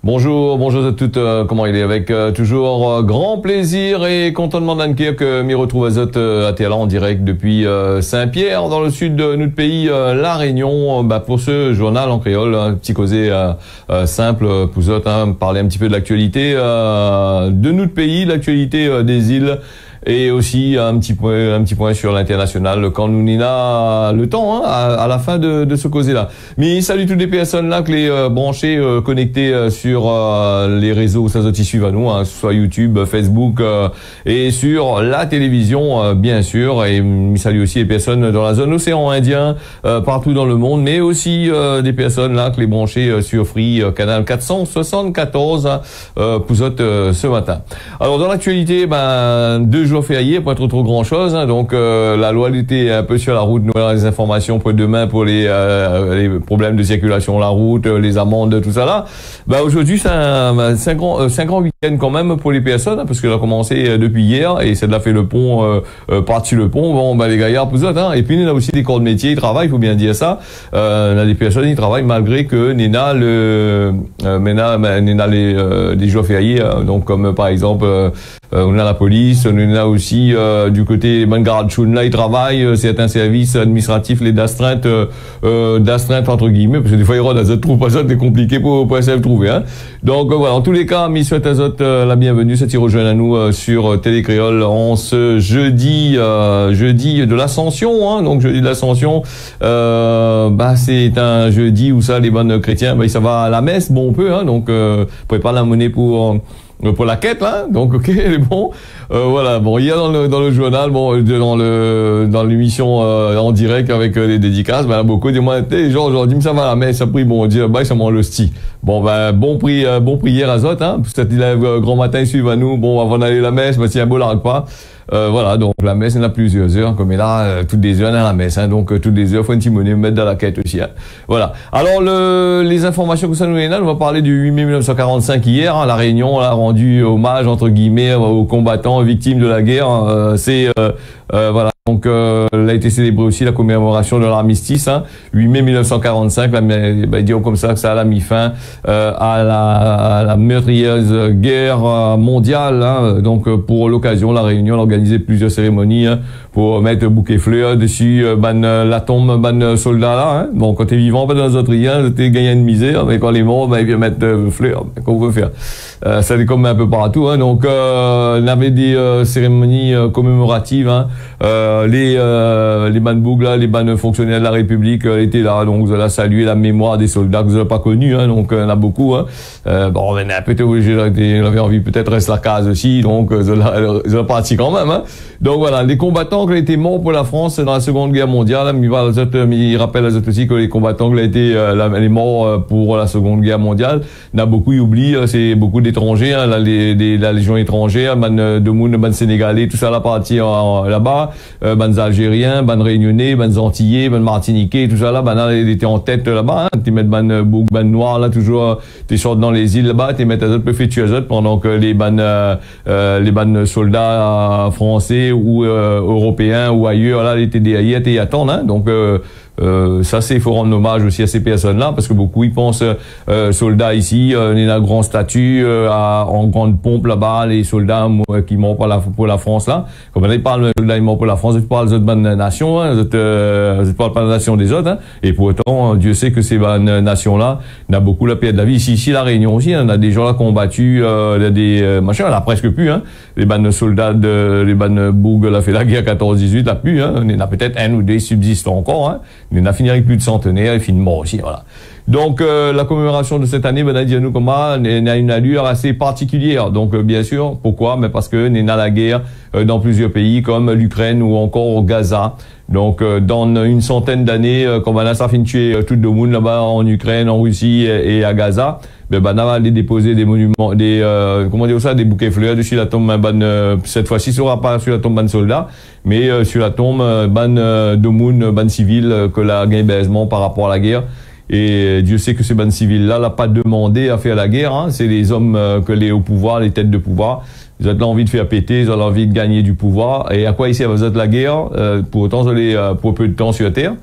Bonjour à toutes, comment il est avec toujours grand plaisir et contentement d'Anker que m'y retrouve à Terlan en direct depuis Saint-Pierre dans le sud de notre pays, La Réunion, pour ce journal en créole, un petit causé simple pour vous autres, parler un petit peu de l'actualité de notre pays, l'actualité des îles. Et aussi un petit point sur l'international quand nous n'y a le temps à la fin de ce causer-là. Mais salut toutes les personnes là que les branchés connectés sur les réseaux où ça se suivent à nous, soit YouTube, Facebook et sur la télévision bien sûr. Et salut aussi les personnes dans la zone océan Indien partout dans le monde, mais aussi des personnes là que les branchés sur Free canal 474 pour autres ce matin. Alors dans l'actualité, 2 jours fériés, pas trop grand chose, donc la loi était un peu sur la route, nous avons les informations pour demain pour les problèmes de circulation la route, les amendes, tout ça là. Aujourd'hui c'est un grand week-end quand même pour les personnes, parce que ça a commencé depuis hier et c'est de là fait le pont par-dessus le pont, les gaillards pour autres, et puis il y a aussi des corps de métier, ils travaillent, il faut bien dire ça. On a des personnes qui travaillent malgré que les jours fériés, donc comme par exemple on a la police, on a aussi du côté Bangarad là ils travaillent certains services administratifs, les d'astreinte entre guillemets, parce que des fois ils rodent à trouve pas ça, c'est compliqué pour essayer de trouver. Donc voilà, en tous les cas, mis souhaite à la bienvenue, c'est rejoindre à nous sur Télé Créole en ce jeudi de l'Ascension, donc jeudi de l'Ascension. C'est un jeudi où ça les bonnes chrétiens, ça va à la messe, on peut, donc prépare la monnaie pour la quête là, donc ok, elle est bon. Voilà, hier dans le journal, dans l'émission en direct avec les dédicaces, beaucoup de moi les gens aujourd'hui ça va à la messe, ça prie bon Dieu, ça m'en l'hostie. Bon prière à Zot, peut-être il lève grand matin, il suit à nous, avant d'aller à la messe, si un beau l'arrête pas. Voilà, donc la messe, il y en a plusieurs heures, comme là, toutes les heures, on a la messe, donc toutes les heures, faut une petite monnaie, mettre dans la quête aussi, Voilà. Alors, les informations que ça nous est là, on va parler du 8 mai 1945 hier, La Réunion a rendu hommage, entre guillemets, aux combattants, victimes de la guerre, voilà. Donc, elle a été célébrée aussi la commémoration de l'armistice, 8 mai 1945, disons comme ça que ça a mis fin à la meurtrieuse guerre mondiale. Donc, pour l'occasion, la Réunion a organisé plusieurs cérémonies pour mettre bouquet fleurs dessus la tombe soldats là. Bon, quand t'es vivant, pas dans les autres rien, t'es gagné une misère, mais quand les morts, il vient mettre fleurs. Qu'on veut faire? Ça c'est comme un peu partout. Donc, on avait des cérémonies commémoratives. Les banboug là, les ban fonctionnaires de la République étaient là, donc vous allez saluer la mémoire des soldats que vous n'avez pas connus, donc il y en a beaucoup. On est un peu obligé, on avait envie peut-être rester la case aussi, donc ils ont parti quand même. Donc voilà, les combattants qui ont été morts pour la France dans la Seconde Guerre mondiale, il rappelle aussi que les combattants qui ont été les morts pour la Seconde Guerre mondiale, il y en a beaucoup, ils oublient, c'est beaucoup d'étrangers, la Légion étrangère, de monde, sénégalais, tout ça là parti là-bas, Algériens, Réunionnais, Antillais, Martiniquais, tout ça là, ils étaient en tête là-bas, tu mets boug, noirs là, toujours, tu sortes dans les îles là-bas, tu mets ta préfecture pendant que les soldats français ou européens ou ailleurs là, ils étaient y attendre, donc ça c'est, il faut rendre hommage aussi à ces personnes-là, parce que beaucoup ils pensent soldats ici, il y a un grand statut en grande pompe là-bas, les soldats qui morts pour la France là. Comme on parle de soldats morts pour la France, je parle de bonnes nations, je parle pas de la nation des autres, et pour autant Dieu sait que ces bonnes nations-là, il y a beaucoup la perte de la vie. Ici la Réunion aussi, on a des gens là combattus, il y a des machins, on a presque plus, les bonnes soldats les bonnes bourgs là fait la guerre 14-18, là plus, il y en a peut-être un ou deux subsistants encore, on a fini avec plus de centenaires, et finalement aussi, voilà. Donc, la commémoration de cette année, nous comme a une allure assez particulière. Donc, bien sûr, pourquoi? Mais parce que nous avons la guerre dans plusieurs pays, comme l'Ukraine ou encore Gaza. Donc, dans une centaine d'années, comme on a ça fin tuer tout le monde là-bas en Ukraine, en Russie et à Gaza, on va aller déposer des monuments, des bouquets fleurs dessus la tombe, cette fois-ci, ce sera pas sur la tombe soldat, mais sur la tombe de monde, civil, que la gagné baisement par rapport à la guerre. Et Dieu sait que ces bandes civiles-là n'ont pas demandé à faire la guerre, c'est les hommes que les au pouvoir, les têtes de pouvoir. Ils ont envie de faire péter, ils ont envie de gagner du pouvoir. Et à quoi ils servent la guerre? Pour autant, pour peu de temps sur la terre.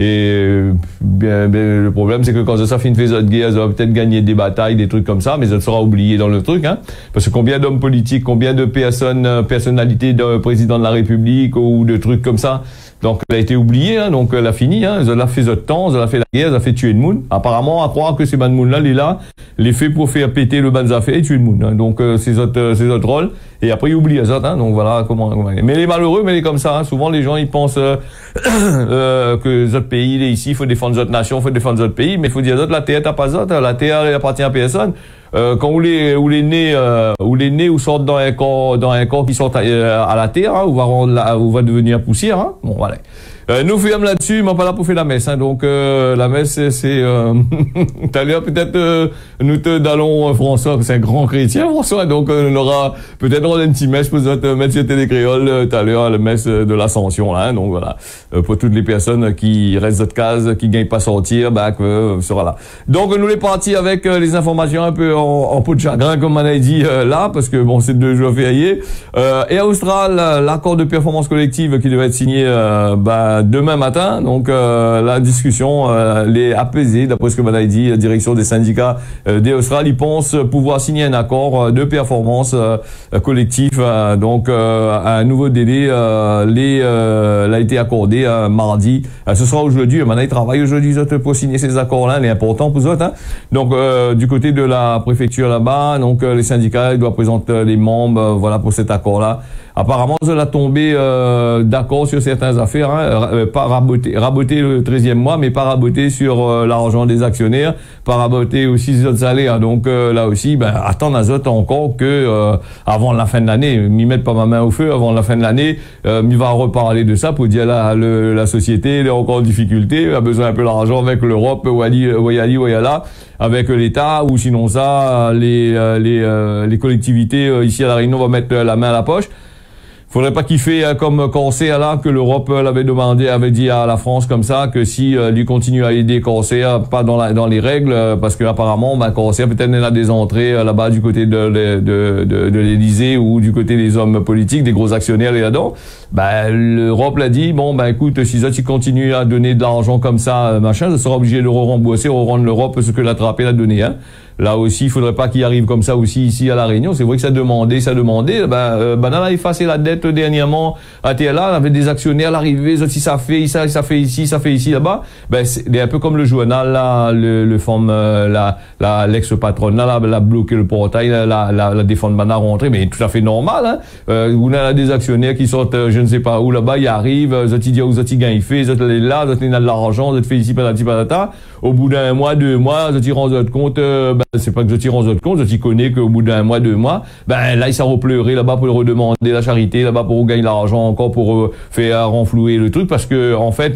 Et le problème, c'est que quand ça fait une phase de guerre, ça va peut-être gagner des batailles, des trucs comme ça, mais ça sera oublié dans le truc, hein. Parce que combien d'hommes politiques, combien de personnalités de président de la République ou de trucs comme ça. Donc, elle a été oubliée, hein, donc elle a fini, hein, elle a fait ce temps, elle a fait la guerre, elle a fait tuer le monde. Apparemment, à croire que ces ban monde-là, il est là, les fait pour faire péter le ban affaires et tuer le monde, hein. Donc, c'est autres rôles. Et après, ils oublient les autres, hein. Donc, voilà comment. Mais les malheureux, mais les comme ça, hein. Souvent, les gens, ils pensent, que les autres pays, il est ici, il faut défendre les autres nations, il faut défendre les autres pays, mais il faut dire, la terre, t'as pas autres, la terre, elle appartient à personne. Quand vous les nez ou sortent dans un corps qui sort à la terre, hein, où va devenir poussière, hein. Bon, voilà. Nous faisons là-dessus, mais pas là pour faire la messe, hein. Donc, la messe, c'est, tout à l'heure, peut-être, nous allons, François, c'est un grand chrétien, François, donc, on aura, peut-être, une petite messe pour mettre sur Télécréole, tout à l'heure, la messe de l'Ascension, là, hein. Donc, voilà. Pour toutes les personnes qui restent de case, qui gagnent pas sortir, bah, sera là. Donc, nous les partis avec les informations un peu en peau de chagrin, comme on a dit, là, parce que bon, c'est 2 jours fériés. Et à Austral, l'accord de performance collective qui devait être signé, demain matin, donc la discussion les apaisée, d'après ce que m'a dit la direction des syndicats d'Austral, ils pensent pouvoir signer un accord de performance collectif, donc à un nouveau délai l'a été accordé mardi. Ce sera aujourd'hui, maintenant ils travaillent aujourd'hui pour signer ces accords-là, les importants pour eux, hein. Donc du côté de la préfecture là-bas, donc les syndicats ils doivent présenter les membres, voilà, pour cet accord-là. Apparemment, ça a tombé d'accord sur certaines affaires, hein, pas raboter le 13e mois, mais pas raboter sur l'argent des actionnaires, pas raboter aussi les autres salaires. Donc là aussi, attendre à autres encore que avant la fin de l'année, m'y mettre pas ma main au feu avant la fin de l'année, m'y va reparler de ça pour dire la société elle est encore en difficulté, a besoin un peu d'argent avec l'Europe, ou là, avec l'État, ou sinon ça, les collectivités ici à La Réunion vont mettre la main à la poche. Faudrait pas qu'il fait comme Corsair là, que l'Europe avait dit à la France comme ça, que si lui continue à aider Corsair, pas dans les règles, parce que apparemment, Corsair peut-être n'a des entrées là-bas du côté de l'Élysée ou du côté des hommes politiques, des gros actionnaires là-dedans. L'Europe l'a dit, écoute, si ça tu continues à donner de l'argent comme ça, machin, ça sera obligé de rembourser, rendre l'Europe ce que l'attrapé l'a donné, hein. Là aussi, il faudrait pas qu'il arrive comme ça aussi ici à La Réunion. C'est vrai que ça demandait. On a effacé la dette dernièrement à TLA. On avait des actionnaires à l'arrivée. Ça fait ici, là-bas. C'est un peu comme le journal, là, l'ex-patronne, là, la bloqué le portail, la défense Bana rentrée. Mais tout à fait normal, hein. On a des actionnaires qui sortent, je ne sais pas où, là-bas, ils arrivent, ils gagnent fait, ils là, ils ont de l'argent, ils fait ici, patata. Au bout d'un mois, 2 mois, ils rendent compte, c'est pas que je tire en autre compte, je connais qu'au bout d'un mois, 2 mois, là, ils s'en repleurer là-bas pour redemander la charité, là-bas pour gagner l'argent encore, pour faire renflouer le truc, parce que, en fait,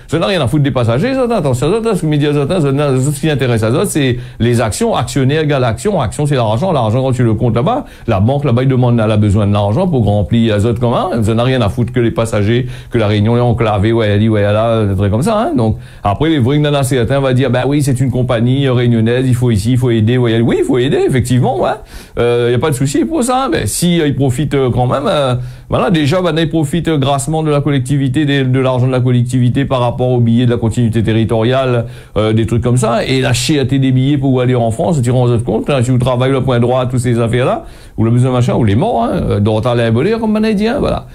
ça n'a rien à foutre des passagers, ça, attention, ce que médias, ce qui intéresse à ça, c'est les actions, actionnaires égale action, c'est l'argent, quand tu le comptes là-bas, la banque, là-bas, elle a besoin de l'argent pour remplir les autres communs, ça n'a rien à foutre que les passagers, que la Réunion est enclavée, là, des trucs comme ça, hein. Donc, après, les vrais, certains va dire, oui, c'est une compagnie réunionnaise, il faut aider, oui, il faut aider, effectivement, ouais. Y a pas de souci pour ça, mais si ils profitent quand même, voilà, déjà, ils profitent grassement de la collectivité, de l'argent de la collectivité par rapport aux billets de la continuité territoriale, des trucs comme ça, et lâcher à tes des billets pour aller en France, tu rends compte, hein, si vous travaillez le point droit, toutes ces affaires-là, ou le besoin machin, ou les morts, hein, dans la bolée, comme on a dit, hein, voilà.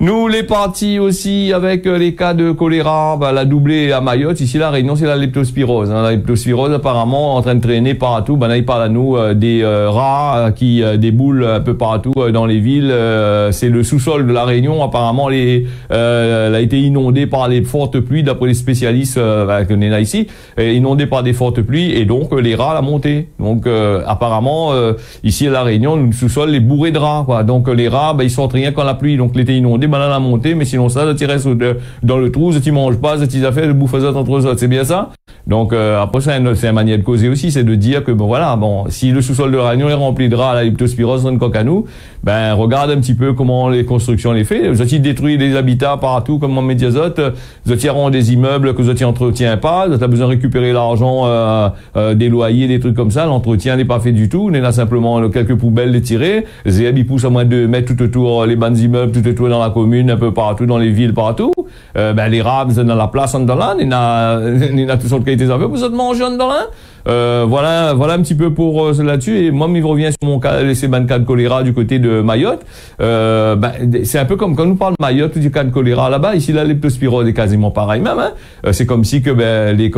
Nous, les partis aussi, avec les cas de choléra, la doublée à Mayotte. Ici, la Réunion, c'est la leptospirose, hein. La leptospirose, apparemment, en train de traîner partout. Là, il parle à nous des rats qui déboulent un peu partout dans les villes. C'est le sous-sol de la Réunion. Apparemment, elle a été inondée par les fortes pluies, d'après les spécialistes qu'on est là ici, inondée par des fortes pluies, et donc les rats l'ont monté. Donc, apparemment, ici à la Réunion, le sous-sol est bourré de rats, quoi. Donc, les rats, ils sortent rien quand la pluie, donc l'été inondé, à la montée, mais sinon ça, tu restes dans le trou, tu manges pas, tu as fait le bouffes entre autres, c'est bien ça? Donc après c'est une manière de causer aussi, c'est de dire que bon voilà, bon si le sous-sol de la Réunion est rempli de rats à la leptospirose dans le cocanou, ben regarde un petit peu comment les constructions les fait. Vous avez détruit des habitats partout comme en Médiazote, vous avez des immeubles que vous n'entretiens pas, vous avez besoin de récupérer l'argent des loyers, des trucs comme ça, l'entretien n'est pas fait du tout, on est là simplement quelques poubelles les tirer, les zébis poussent à moins de 2 mètres tout autour les bancs immeubles, tout autour dans la commune, un peu partout dans les villes partout. Ben les rats dans la place en dedans là, il y a toutes sortes de qualités à faire, vous êtes mangé en dedans là. Voilà un petit peu pour là-dessus. Et moi, il revient sur mon cas, ces cas de choléra du côté de Mayotte. C'est un peu comme quand on nous parle de Mayotte ou du cas de choléra là-bas. Ici, la leptospirose est quasiment pareil même. Hein. C'est comme si que les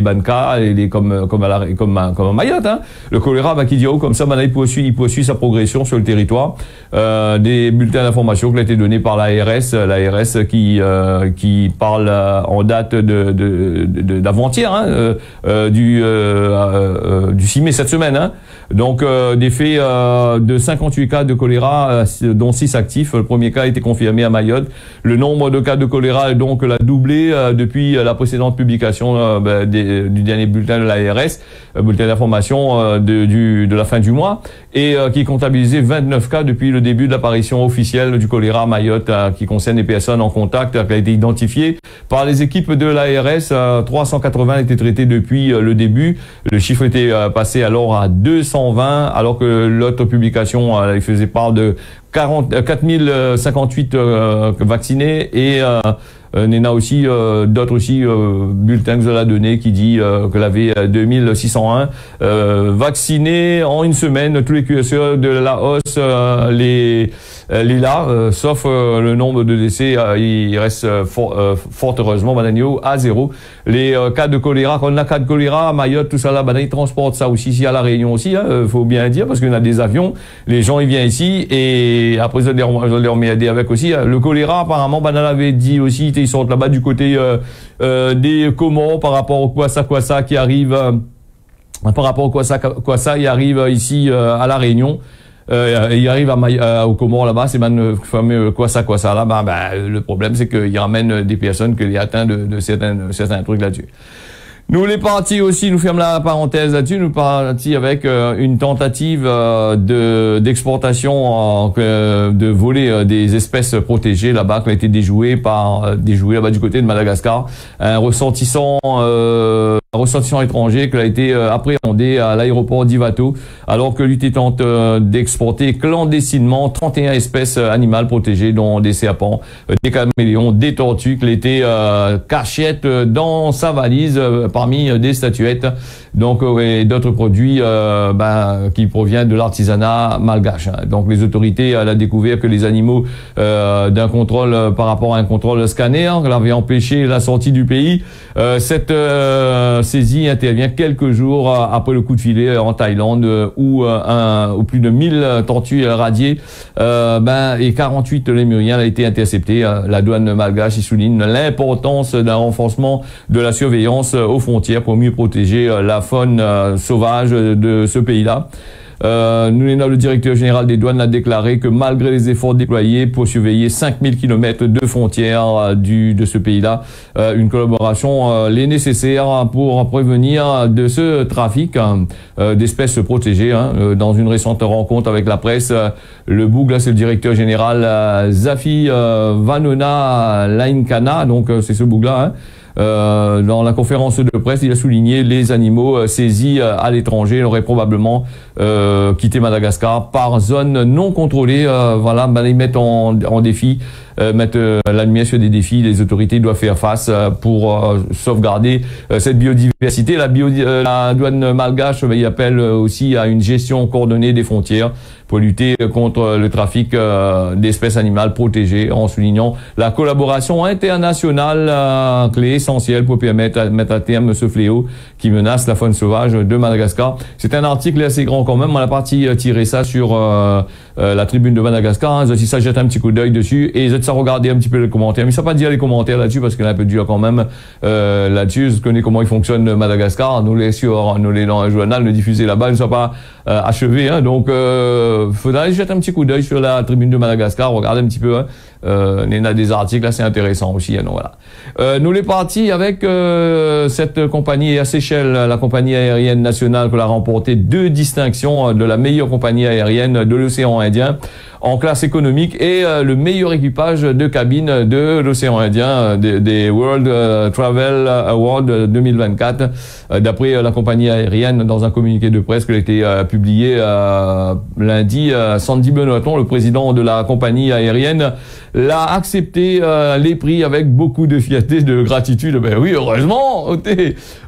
Banca et les comme à Mayotte. Hein. Le choléra, qui dit comme ça, il poursuit sa progression sur le territoire. Des bulletins d'information qui ont été donnés par l'ARS qui parle en date d'avant-hier. Du 6 mai cette semaine. Hein. Donc des faits de 58 cas de choléra, dont 6 actifs. Le premier cas a été confirmé à Mayotte. Le nombre de cas de choléra donc l'a doublé depuis la précédente publication du dernier bulletin de l'ARS, bulletin d'information de la fin du mois, et qui comptabilisait 29 cas depuis le début de l'apparition officielle du choléra à Mayotte, qui concerne les personnes en contact, qui a été identifié par les équipes de l'ARS. 380 étaient traités depuis le début. Le chiffre était passé alors à 220, alors que l'autre publication il faisait part de 4058 vaccinés et il y en a aussi d'autres aussi bulletins que vous avez donné qui dit que l'avait 2601 vaccinés en une semaine. Tous les QSE de la hausse les là, sauf le nombre de décès, il reste fort heureusement Bananio à 0. Les cas de choléra, quand on a cas de choléra à Mayotte, tout ça là, ils transportent ça aussi ici à la Réunion aussi, faut bien dire, parce qu'on a des avions, les gens ils viennent ici et après je les remets aider avec aussi. Le choléra apparemment, on avait dit aussi, ils sortent là-bas du côté des Comores par rapport au Kwassa qui arrive, par rapport au Kwassa il arrive ici à la Réunion. Il arrive au Comores là-bas, c'est le fameux Kwassa là. Le problème c'est qu'il ramène des personnes qui sont atteintes de certains trucs là-dessus. Nous les partis aussi, nous fermons la parenthèse là-dessus, nous partis avec une tentative d'exportation de voler des espèces protégées là-bas qui ont été déjouées là-bas du côté de Madagascar. Un ressortissant étranger qui a été appréhendé à l'aéroport d'Ivato alors que lui tente d'exporter clandestinement 31 espèces animales protégées dont des serpents, des caméléons, des tortues qui étaient cachettes dans sa valise parmi des statuettes donc et d'autres produits qui proviennent de l'artisanat malgache. Donc les autorités ont découvert que les animaux d'un contrôle par rapport à un contrôle scanner l'avaient empêché la sortie du pays. Cette saisie intervient quelques jours après le coup de filet en Thaïlande où plus de 1000 tortues radiées et 48 lémuriens a été intercepté. La douane malgache souligne l'importance d'un renforcement de la surveillance aux frontières pour mieux protéger la faune sauvage de ce pays-là. Le directeur général des douanes a déclaré que malgré les efforts déployés pour surveiller 5000 km de frontières de ce pays-là, une collaboration l'est nécessaire pour prévenir de ce trafic d'espèces protégées. Dans une récente rencontre avec la presse, le Boug, c'est le directeur général Zafi Vanona Lainkana, donc c'est ce Boug-là. Dans la conférence de presse, il a souligné les animaux saisis à l'étranger auraient probablement quitté Madagascar par zone non contrôlée. Ils mettent en défi, mettent la lumière sur des défis. Les autorités doivent faire face pour sauvegarder cette biodiversité. La douane malgache, il appelle aussi à une gestion coordonnée des frontières pour lutter contre le trafic d'espèces animales protégées, en soulignant la collaboration internationale clé essentielle pour permettre à mettre à terme ce fléau qui menace la faune sauvage de Madagascar. C'est un article assez grand quand même. On a parti tirer ça sur la tribune de Madagascar. Si ça jette un petit coup d'œil dessus et ça regarder un petit peu les commentaires. Mais ça va pas dire les commentaires là-dessus parce qu'il est un peu dur quand même là-dessus. Je connais comment il fonctionne Madagascar. Nous les dans le journal, le diffuser là-bas, ne soit pas achevé. Donc faudra aller jeter un petit coup d'œil sur la tribune de Madagascar, regarder un petit peu Il y a des articles assez intéressants aussi. Donc voilà. Nous les partis avec cette compagnie à Seychelles, la compagnie aérienne nationale, qui a remporté 2 distinctions de la meilleure compagnie aérienne de l'océan Indien en classe économique et le meilleur équipage de cabine de l'océan Indien des World Travel Awards 2024 d'après la compagnie aérienne dans un communiqué de presse qui a été publié lundi. Sandy Benoîton, le président de la compagnie aérienne, l'a accepté les prix avec beaucoup de fierté, de gratitude. Ben oui, heureusement,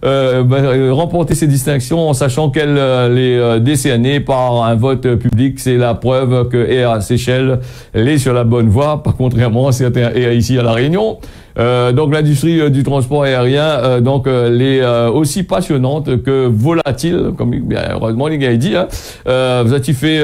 remporter ces distinctions en sachant qu'elle est décernée par un vote public, c'est la preuve que Air Seychelles est sur la bonne voie, pas contrairement à certains Air ici à La Réunion. Donc l'industrie du transport aérien elle est aussi passionnante que volatile, comme bien heureusement les gars il dit. Vous avez fait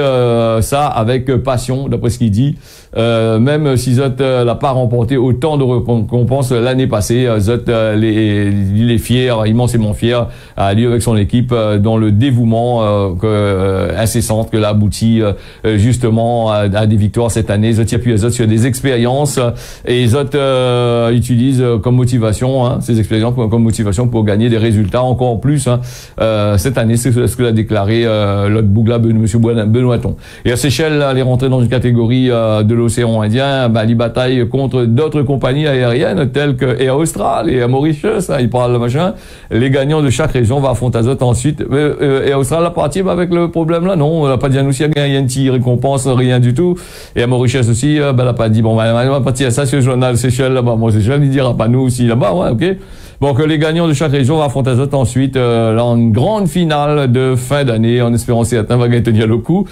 ça avec passion, d'après ce qu'il dit. Même si Zot l'a pas remporté autant de récompenses l'année passée, Zot il est fier, immensément fier, lui avec son équipe, dans le dévouement incessant que l'a abouti justement à des victoires cette année. Zot y appuie Zot sur des expériences et Zot utilise comme motivation ces expériences comme motivation pour gagner des résultats encore plus cette année. C'est ce que l'a déclaré l'autre bougla monsieur Benoîton. Et à Seychelles, elle est rentrée dans une catégorie de l'océan Indien, il bataille contre d'autres compagnies aériennes telles que Air Austral et Air Mauritius, il parle machin. Les gagnants de chaque région vont affronter Zot ensuite. Air Austral la partie avec le problème là, non, on n'a pas dit à nous s'il y a une petite récompense, rien du tout. Et Air Mauritius aussi, elle n'a pas dit on va partir à ça sur le journal Seychelles là-bas. Moi Seychelles, il dira pas nous aussi là-bas, ouais, ok. Donc les gagnants de chaque région vont affronter Zot ensuite dans une grande finale de fin d'année, en espérant certains va tenir le coup.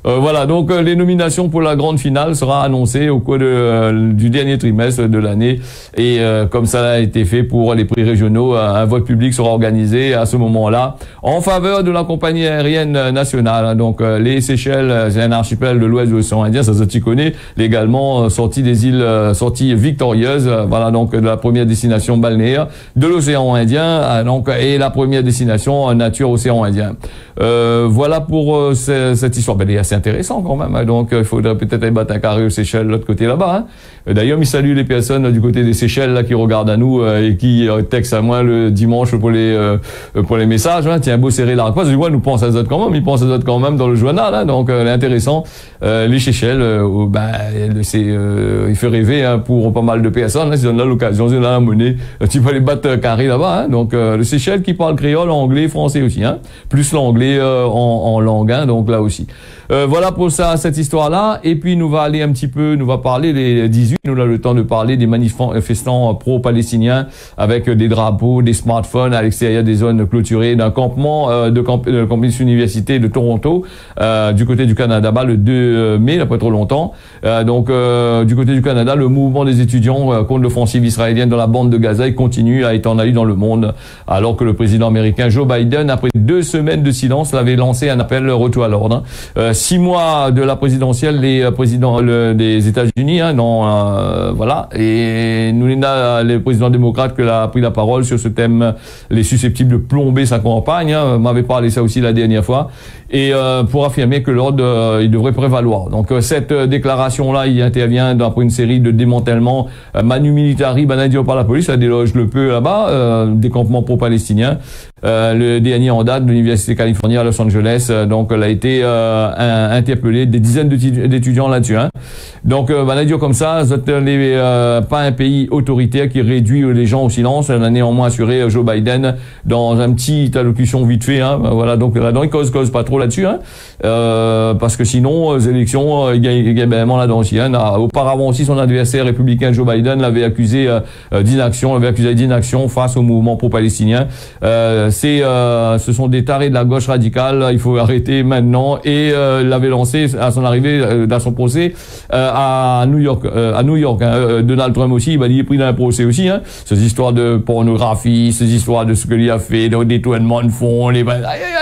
Voilà, donc les nominations pour la grande finale sera annoncées au cours du dernier trimestre de l'année et comme ça a été fait pour les prix régionaux, un vote public sera organisé à ce moment-là en faveur de la compagnie aérienne nationale. Donc les Seychelles, c'est un archipel de l'ouest de l'océan Indien, ça se connaît, légalement sorti des îles, sorti victorieuse, voilà, donc de la première destination balnéaire de l'océan Indien, donc et la première destination nature océan Indien. Voilà pour cette histoire. Ben, c'est intéressant quand même. Donc, il faudrait peut-être aller battre un carré aux Seychelles de l'autre côté là-bas. D'ailleurs, il salue les personnes du côté des Seychelles là, qui regardent à nous et qui textent à moi le dimanche pour les messages. Tiens, beau serrer la réponse. Je vois, nous pense à Zot quand même. Ils pensent à Zot quand même dans le journal. Donc, c'est intéressant. Les Seychelles, il fait rêver pour pas mal de personnes. Ils ont l'occasion, ils ont la monnaie. Tu peux les battre carré là-bas. Donc, le Seychelles qui parle créole, anglais, français aussi. Plus l'anglais en langue. Donc là aussi. Voilà pour ça, cette histoire-là. Et puis, nous va parler les 18. Nous avons le temps de parler des manifestants pro-palestiniens avec des drapeaux, des smartphones à l'extérieur des zones clôturées d'un campement de campus université de Toronto, du côté du Canada, le 2 mai, il n'y a pas trop longtemps. Du côté du Canada, le mouvement des étudiants contre l'offensive israélienne dans la bande de Gaza continue à étendre dans le monde, alors que le président américain Joe Biden, après 2 semaines de silence, avait lancé un appel retour à l'ordre. 6 mois de la présidentielle, les présidents des États-Unis, voilà, et nous les présidents démocrates qui a pris la parole sur ce thème, les susceptibles de plomber sa campagne, m'avait parlé ça aussi la dernière fois, et pour affirmer que l'ordre il devrait prévaloir. Donc cette déclaration là, il intervient après une série de démantèlements manu militari banalisés par la police, ça déloge le peu là-bas, des campements pro-palestiniens. Le dernier en date de l'université californienne à Los Angeles, donc elle a été interpellé des dizaines d'étudiants là-dessus. Donc dire comme ça, c'est pas un pays autoritaire qui réduit les gens au silence. Elle a néanmoins assuré Joe Biden dans un petit allocution vite fait. Voilà, donc là-dedans il cause pas trop là-dessus, parce que sinon les élections il gagne vraiment là-dedans aussi. Auparavant aussi son adversaire républicain Joe Biden l'avait accusé d'inaction face au mouvement pro-palestinien. Ce sont des tarés de la gauche radicale, il faut arrêter maintenant, et l'avait lancé à son arrivée dans son procès à New York. Donald Trump aussi, il est pris dans un procès aussi, ces histoires de pornographie, ces histoires de ce qu'il a fait, de détournement de fonds,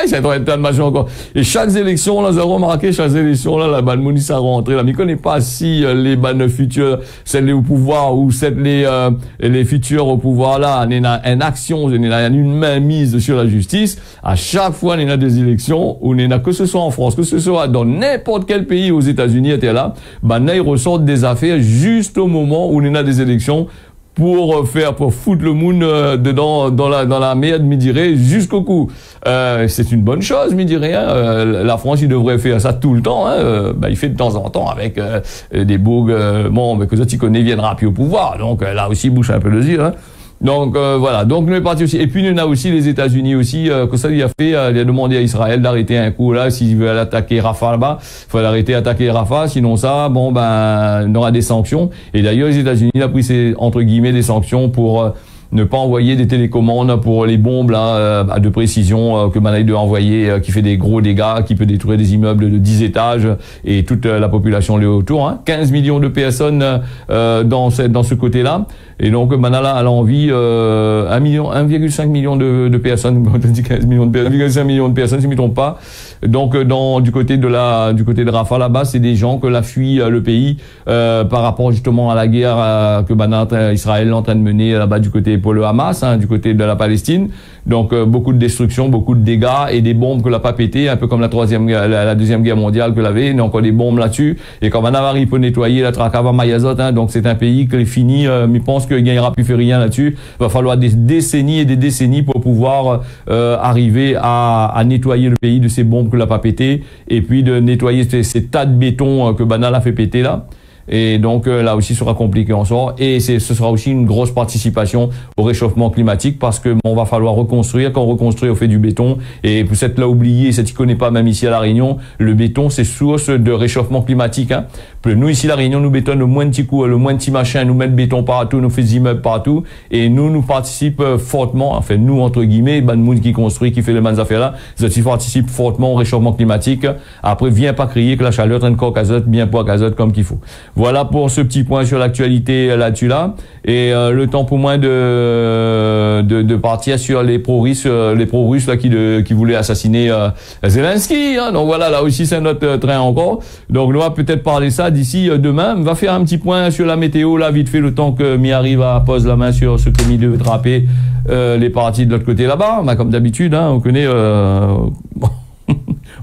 c'est un tas de machin encore. Et chaque élection, là, vous avez remarqué, chaque élection, là, la Ban Mouni, ça rentré, là, mais connaît pas si les Ban futures, celles au pouvoir ou celles les futures au pouvoir, là, on a une action, on a une main mise sur la justice. À chaque fois, on a des élections, où on a, que ce soit en France, que ce soit dans n'importe quel pays aux États-Unis, était là, ben là, ils ressortent des affaires juste au moment où on a des élections pour foutre le monde dedans, dans la merde, me dirait, jusqu'au cou. C'est une bonne chose, me dirait, la France, il devrait faire ça tout le temps, il fait de temps en temps avec, des bougs, mais que ça, tu connais, viendra plus au pouvoir. Donc, là aussi, bouche un peu le yeux, Donc voilà, donc nous est parti aussi. Et puis nous on a aussi les États-Unis aussi, que ça il a fait, il a demandé à Israël d'arrêter un coup là, s'il veut attaquer Rafah là-bas, il faut l'arrêter d'attaquer Rafah, sinon ça, on aura des sanctions. Et d'ailleurs les États-Unis il a pris entre guillemets des sanctions pour ne pas envoyer des télécommandes pour les bombes là, de précision que Manaï doit envoyer, qui fait des gros dégâts, qui peut détruire des immeubles de 10 étages et toute la population là autour. 15 millions de personnes dans ce côté-là. Et donc Manala a envie 1,5 million de personnes, on dit 15 millions de personnes, 1,5 million de personnes, si je ne me trompe pas. Donc du côté de Rafah là-bas, c'est des gens que la fuit le pays par rapport justement à la guerre que Israël est en train de mener là-bas du côté pour le Hamas, du côté de la Palestine. Donc beaucoup de destruction, beaucoup de dégâts et des bombes que l'a pas pété, un peu comme la deuxième guerre mondiale que l'avait, il y a encore des bombes là-dessus. Et quand Manavari peut nettoyer la Trakava Mayazot, donc c'est un pays qui est fini, mais pense qu'il gagnera plus fait rien là-dessus. Il va falloir des décennies et des décennies pour pouvoir arriver à nettoyer le pays de ces bombes que l'a pas pété et puis de nettoyer ces tas de béton que Banal a fait péter là. Et donc là aussi sera compliqué en sort et ce sera aussi une grosse participation au réchauffement climatique parce que on va falloir reconstruire. Quand on reconstruit on fait du béton et pour cette là oublié, cette qui connaît pas même ici à La Réunion, le béton c'est source de réchauffement climatique. Nous ici à La Réunion nous bétonne le moins de petits coups, le moins de petits machins, nous mettre béton partout, nous fait des immeubles partout et nous participons fortement, enfin nous entre guillemets, le monde qui construit, qui fait les mêmes affaires là, ça participe fortement au réchauffement climatique. Après viens pas crier que la chaleur traîne corps azote, bien pour azote comme qu'il faut. Voilà pour ce petit point sur l'actualité là-dessus là. Et le temps pour moi de partir sur les pro-russes là qui voulaient assassiner Zelensky. Donc voilà, là aussi c'est notre train encore. Donc on va peut-être parler ça d'ici demain. On va faire un petit point sur la météo là vite fait le temps que m'y arrive à poser la main sur ce commis de draper les parties de l'autre côté là-bas. Comme d'habitude, on connaît.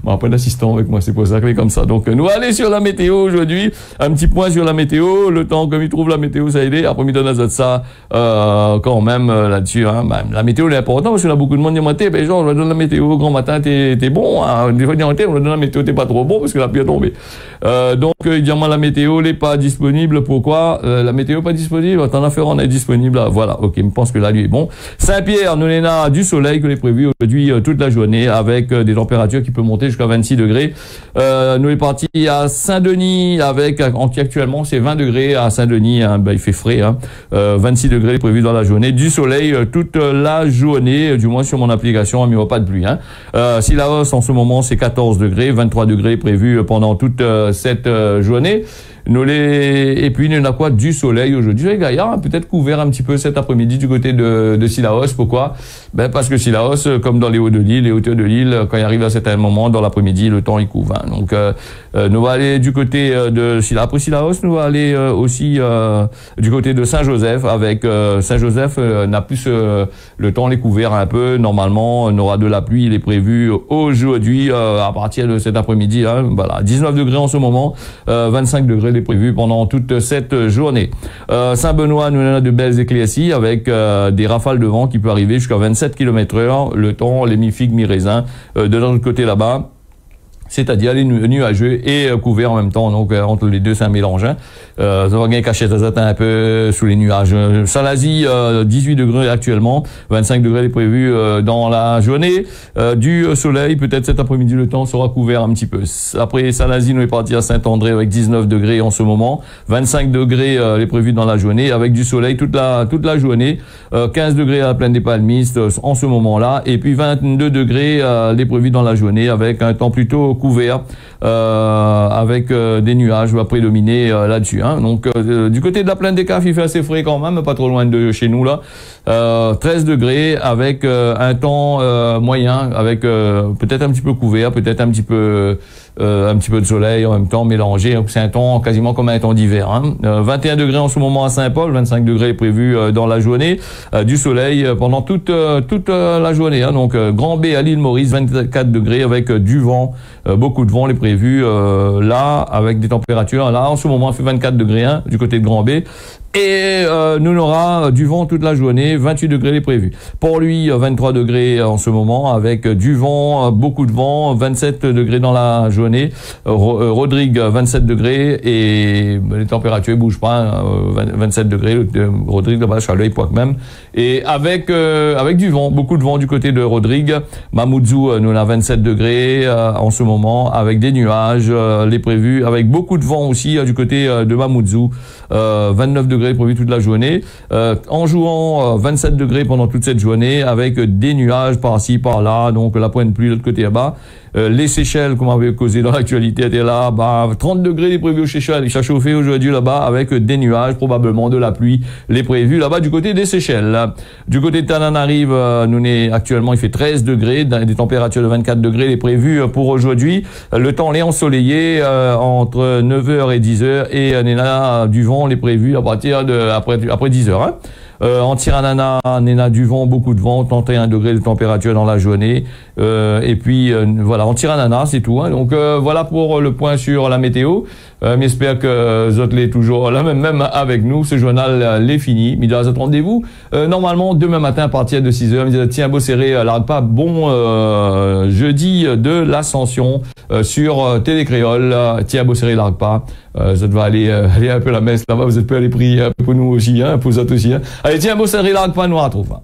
Bon, pas d'assistant avec moi, c'est pour ça que c'est comme ça. Donc, nous allons aller sur la météo aujourd'hui. Un petit point sur la météo. Le temps, comme il trouve la météo, ça a aidé. Après, il donne à ça, quand même, là-dessus, la météo, elle est importante parce qu'il y a beaucoup de monde qui dit, genre, on va donner la météo, grand matin, t'es bon, Des fois, on va donner la météo, t'es pas trop bon parce que la pluie est tombée. Donc, évidemment, la météo n'est pas disponible. Pourquoi? La météo pas disponible? T'en as fait, on est disponible. Voilà. OK. Je pense que la nuit est bon. Saint-Pierre, nous, on a du soleil que est prévu aujourd'hui, toute la journée avec des températures qui peuvent monter jusqu'à 26 degrés. Nous est parti à Saint-Denis avec, actuellement, c'est 20 degrés à Saint-Denis, il fait frais, 26 degrés prévu dans la journée, du soleil toute la journée, du moins sur mon application, il n'y aura pas de pluie, Si la hausse en ce moment, c'est 14 degrés, 23 degrés prévu pendant toute cette journée. Et puis, il y en a quoi? Du soleil aujourd'hui. Les Gaillards, peut-être couvert un petit peu cet après-midi du côté de Sillaos. Pourquoi? Parce que Sillaos, comme dans les hauteurs de l'île, quand il arrive à certains moments, dans l'après-midi, le temps, il couvre, Donc, nous va aller du côté de Sillaos. Après Sillaos, nous va aller aussi du côté de Saint-Joseph avec Saint-Joseph n'a plus le temps, les couvert un peu. Normalement, on aura de la pluie, il est prévu aujourd'hui à partir de cet après-midi. Voilà, 19 degrés en ce moment, 25 degrés est prévu pendant toute cette journée. Saint-Benoît, nous on a de belles éclaircies avec des rafales de vent qui peut arriver jusqu'à 27 km/h. Le temps, les mi-figues, mi-raisins de l'autre côté là-bas. C'est-à-dire les nuageux et couverts en même temps. Donc, entre les deux, c'est un mélange. Ça va gagner cachette un peu sous les nuages. Salazie, 18 degrés actuellement. 25 degrés est prévu dans la journée. Du soleil, peut-être cet après-midi, le temps sera couvert un petit peu. Après, Salazie, nous est parti à Saint-André avec 19 degrés en ce moment. 25 degrés est prévu dans la journée avec du soleil toute la journée. 15 degrés à la plaine des Palmistes en ce moment-là. Et puis, 22 degrés est prévu dans la journée avec un temps plutôt couvert avec des nuages va prédominer là-dessus. Hein. Donc du côté de la plaine des Cafs, il fait assez frais quand même, pas trop loin de chez nous là. 13 degrés avec un temps moyen, avec peut-être un petit peu couvert, peut-être un petit peu de soleil en même temps mélangé. C'est un temps quasiment comme un temps d'hiver. Hein. 21 degrés en ce moment à Saint-Paul, 25 degrés prévus dans la journée, du soleil pendant toute la journée. Hein. Donc Grand B à l'île Maurice, 24 degrés avec du vent, beaucoup de vent les prévus là, avec des températures. Là en ce moment, il fait 24 degrés hein, du côté de Grand B. Et nous aura du vent toute la journée, 28 degrés les prévus. Pour lui, 23 degrés en ce moment avec du vent, beaucoup de vent, 27 degrés dans la journée. Rodrigue, 27 degrés et les températures ne bougent pas, hein, 27 degrés. Rodrigue là-bas, Chaleuil, Poic même. Et avec du vent, beaucoup de vent du côté de Rodrigue. Mamoudzou, nous on a 27 degrés en ce moment avec des nuages, les prévus, avec beaucoup de vent aussi du côté de Mamoudzou. 29 degrés prévu toute la journée, en jouant 27 degrés pendant toute cette journée avec des nuages par-ci, par-là, donc la pointe de pluie de l'autre côté là-bas. Les Seychelles, comme on avait causé dans l'actualité, étaient là, 30 degrés les prévus aux Seychelles, il s'est chauffé aujourd'hui là-bas avec des nuages, probablement de la pluie, les prévus là-bas du côté des Seychelles. Du côté de Tananarive, actuellement il fait 13 degrés, des températures de 24 degrés les prévus pour aujourd'hui. Le temps est ensoleillé entre 9h et 10h et Néna du vent les prévus à partir de après 10h. Hein. En Tirana, Néna du vent, beaucoup de vent, 31 degrés de température dans la journée. Et puis voilà, en Tirana, c'est tout. Hein. Donc voilà pour le point sur la météo. J'espère que vous êtes toujours là, même avec nous. Ce journal l'est fini. Midaz, rendez-vous normalement demain matin à partir de 6h. Tiens, beau serré, l'arrête pas. Bon jeudi de l'Ascension sur Télé Créole. Tiens, beau serré, l'arrête pas. Ça va aller un peu à la messe là-bas. Vous êtes peu à les prix pour nous aussi, hein, pour vous autres aussi. Hein. Allez, tiens, beau serré, l'arrête pas, nous on retrouve.